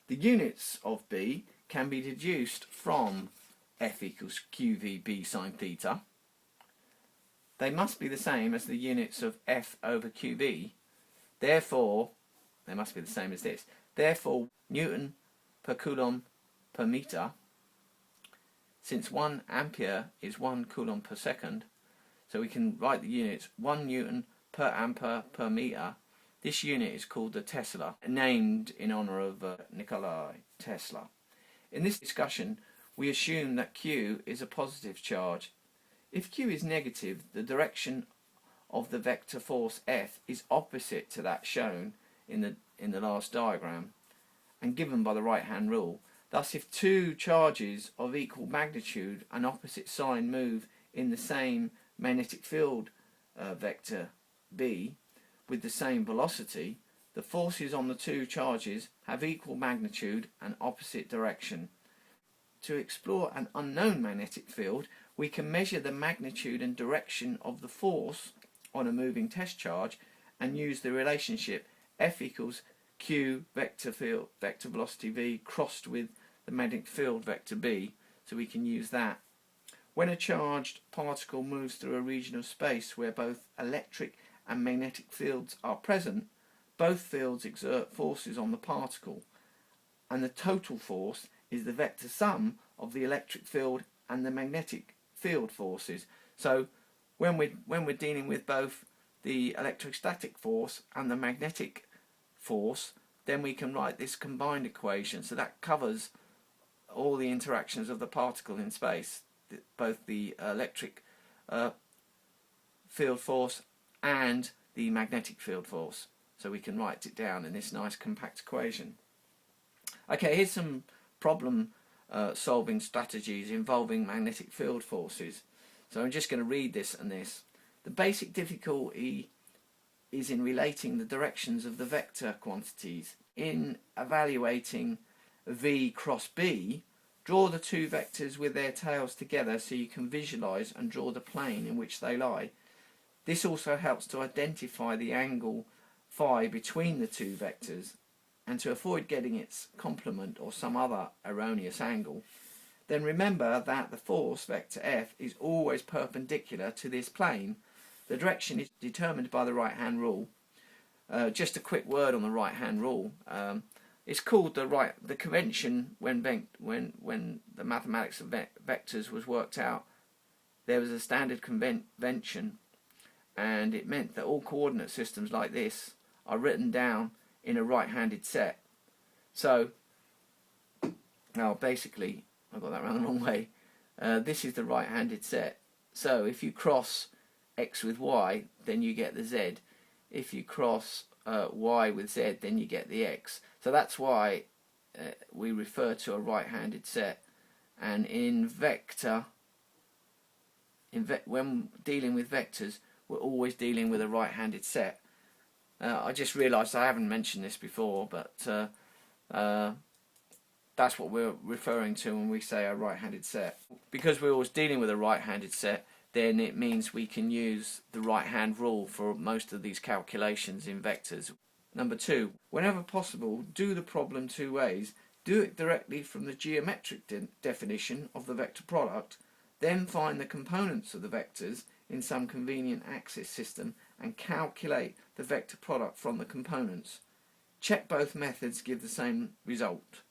The units of b can be deduced from f equals qvb sine theta. They must be the same as the units of f over qv. Therefore, they must be the same as this. Therefore, Newton per coulomb per meter, since 1 ampere is 1 coulomb per second, so we can write the units 1 Newton per ampere per meter. This unit is called the Tesla, named in honour of Nikola Tesla. In this discussion, we assume that Q is a positive charge. If Q is negative, the direction of the vector force F is opposite to that shown in the last diagram and given by the right hand rule. Thus, if two charges of equal magnitude and opposite sign move in the same magnetic field vector B with the same velocity, the forces on the two charges have equal magnitude and opposite direction. To explore an unknown magnetic field, we can measure the magnitude and direction of the force on a moving test charge and use the relationship F equals Q vector velocity V crossed with the magnetic field vector B, so we can use that. When a charged particle moves through a region of space where both electric and magnetic fields are present, both fields exert forces on the particle, and the total force is the vector sum of the electric field and the magnetic field forces. So when we're dealing with both the electrostatic force and the magnetic force, then we can write this combined equation. So that covers all the interactions of the particle in space, both the electric field force and the magnetic field force. So we can write it down in this nice compact equation. Okay, here's some problem solving strategies involving magnetic field forces. So I'm just going to read this and this. The basic difficulty is in relating the directions of the vector quantities. In evaluating V cross B, draw the two vectors with their tails together so you can visualize and draw the plane in which they lie. This also helps to identify the angle phi between the two vectors, and to avoid getting its complement or some other erroneous angle, then remember that the force vector F is always perpendicular to this plane. The direction is determined by the right hand rule. Just a quick word on the right hand rule. It's called the convention when the mathematics of vectors was worked out. There was a standard convention, and it meant that all coordinate systems like this are written down in a right-handed set. So now basically I got that round the wrong way. This is the right-handed set. So if you cross x with y, then you get the z. If you cross y with z, then you get the x. So that's why we refer to a right-handed set. And in when dealing with vectors, we're always dealing with a right-handed set. I just realised I haven't mentioned this before, but that's what we're referring to when we say a right-handed set. Because we're always dealing with a right-handed set, then it means we can use the right-hand rule for most of these calculations in vectors. Number 2, whenever possible, do the problem two ways. Do it directly from the geometric definition of the vector product, then find the components of the vectors in some convenient axis system and calculate the vector product from the components. Check both methods give the same result.